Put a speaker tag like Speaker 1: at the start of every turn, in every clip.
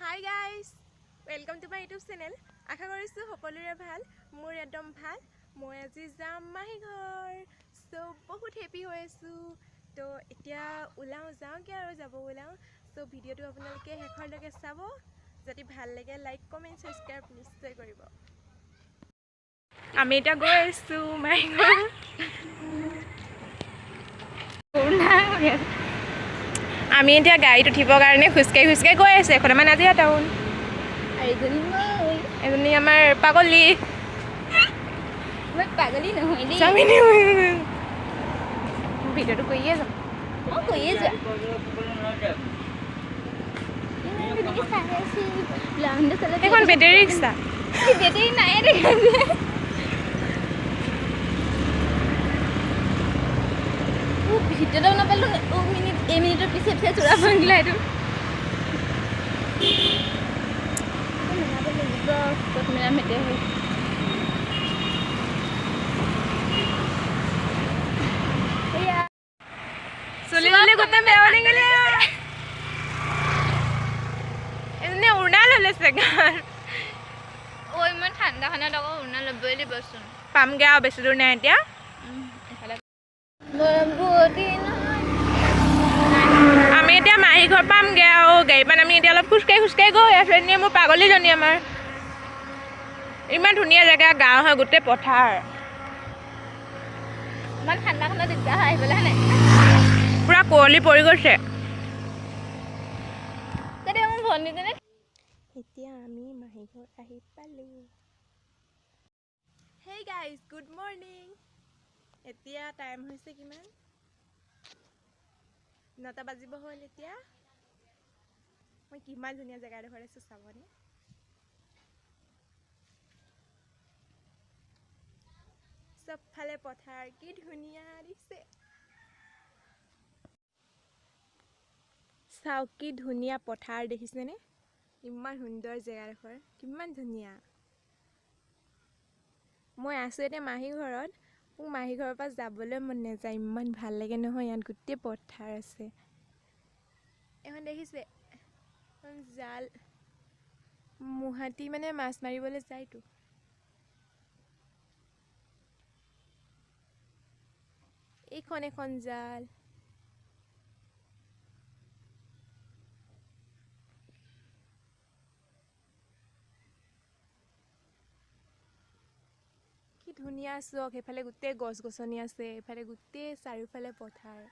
Speaker 1: Hi guys, welcome to my YouTube channel. আশা কৰিছোঁ সকলোৰে ভাল, মোৰ একদম ভাল। মই আজি যাম মাহী ঘৰ, সো বহুত হেপি হৈ আছোঁ। তো এতিয়া যাওঁগৈ আৰু যাব ওলাওঁ। সো ভিডিঅ'টো আপোনালোকে শেষৰলৈকে চাব। যদি ভাল লাগে লাইক কমেণ্ট ছাবস্ক্ৰাইব নিশ্চয় কৰিব। আমি এতিয়া গৈ আছোঁ মাহী ঘৰ। আমি এতিয়া গাড়ীত উঠিবৰ কাৰণে খোজকাঢ়ি গৈ আছোঁ। এখন আমাৰ নাজিৰা টাউন। এজনী আমাৰ পাগলী
Speaker 2: নহয় দেই
Speaker 1: ভিডিঅ'টো কৰিয়ে যাম। এখন বেটেৰী ৰিক্সা
Speaker 2: বেটেৰী নাই দেখা ভিডিঅ'টো নাপালোঁ মিনিটৰ পিছে পিছে চোৰা ভাঙিলা এইটো ক'ত মিলা মেটে হৈ
Speaker 1: চলি গোটেই বেয়া গ'লে এজনী উৰ্ণা ল'লে চেগাৰ।
Speaker 2: ইমান ঠাণ্ডাখনত আকৌ উৰ্ণা ল'বই দিবচোন।
Speaker 1: পামগৈ আৰু বেছি দূৰ নাই এতিয়া। আমি এতিয়া মাহী ঘৰ পামগৈ আৰু গাড়ীখন আমি এতিয়া অলপ খোজকাঢ়ি গৈ আছোঁ। এনেই মোৰ পাগলীজনী আমাৰ ইমান ধুনীয়া জেগা, গাঁও হয় গোটেই পথাৰ।
Speaker 2: ইমান ঠাণ্ডাখনত দিগদাৰ হয় আহিবলৈ হয় নাই
Speaker 1: পুৰা কুঁৱলী পৰি গৈছে। এতিয়া আমি মাহী ঘৰ আহি পালোঁ। Hey guys, good morning. এতিয়া টাইম হৈছে কিমান? 9টা বাজিব হ'ল এতিয়া। মই কিমান ধুনীয়া জেগা এডোখৰত আছোঁ চাবনে? চবফালে পথাৰ, কি ধুনীয়া দিছে। চাওক কি ধুনীয়া পথাৰ, দেখিছেনে? ইমান সুন্দৰ জেগাডোখৰ, কিমান ধুনীয়া। মই আছোঁ এতিয়া মাহী ঘৰত। মোক মাহী ঘৰৰ পৰা যাবলৈ মন নাযায়, ইমান ভাল লাগে নহয়। ইয়াত গোটেই পথাৰ আছে। এখন দেখিছে এখন জাল, মুহাটি মানে মাছ মাৰিবলৈ যায়তো। এইখন এখন জাল। কি ধুনীয়া চোক, সেইফালে গোটেই গছ গছনি আছে, এইফালে গোটেই চাৰিওফালে পথাৰ।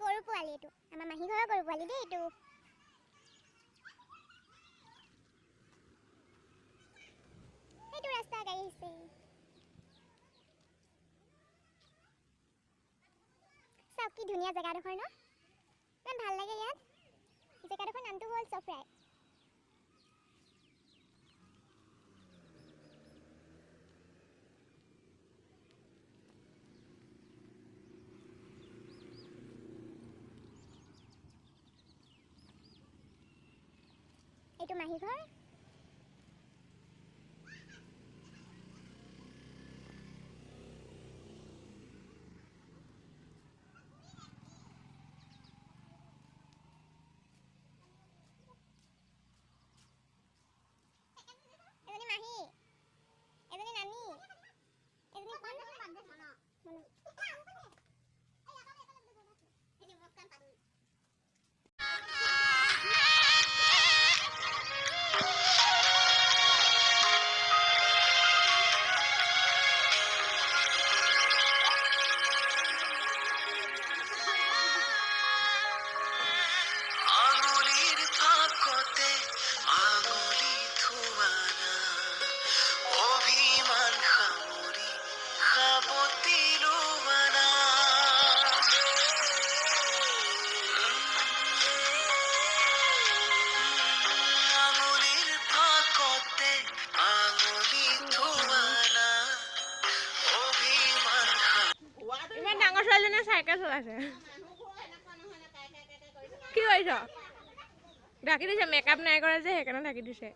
Speaker 3: গৰু পোৱালি এইটো আমাৰ মাহী ঘৰৰ গৰু পোৱালি দেই এইটো। এইটো ৰাস্তা গাড়ী আহিছে। চাওক কি ধুনীয়া জেগাডোখৰ ন, ইমান ভাল লাগে ইয়াত। জেগাডোখৰ নামটো হ'ল চফৰাই। এইটো মাহী ঘৰ। এজনী মাহী, এজনী নানী, এজনী কোন?
Speaker 1: ছোৱালীজনীয়ে চাইকেল চলাইছে কি কৰিছ ঢাকি দিছে মেকআপ নাই কৰা যে সেইকাৰণে ঢাকি দিছে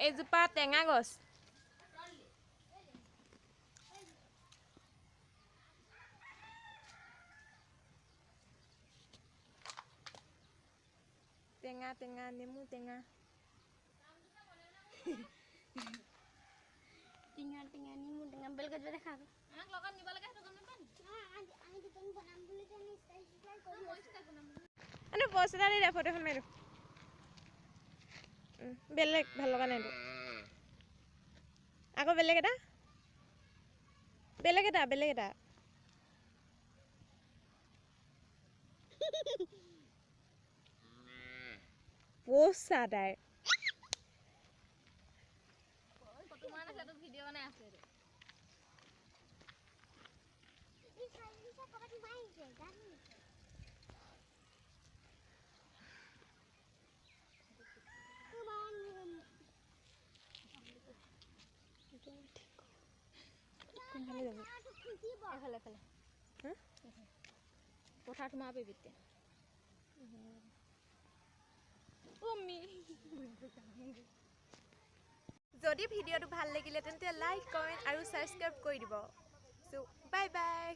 Speaker 1: এইজোপা টেঙা গছ টেঙা টেঙা নেমু টেঙা
Speaker 3: টেঙা টেঙা নেমু টেঙা বেলগছ দেখা আমাক লগত নিব লাগে সেইটো গম নাপানি আমি দুজন বনাম বুলি জানি স্টাইল কৰি
Speaker 1: আনো পছটা দি ফটোখন মাৰো বেলেগ ভাল লগা নাই আকৌ বেলেগ এটা পইচা তাই
Speaker 2: ভিডিঅ' বনাই আছে
Speaker 3: এই চাইনিজা কবাত মাইছে জানি
Speaker 2: এফালে পথাৰ সোমাব পাৰিবি এতিয়া
Speaker 1: যদি ভিডিঅ'টো ভাল লাগিলে তেন্তে লাইক কমেণ্ট আৰু ছাবস্ক্ৰাইব কৰি দিব চ' বাই বাই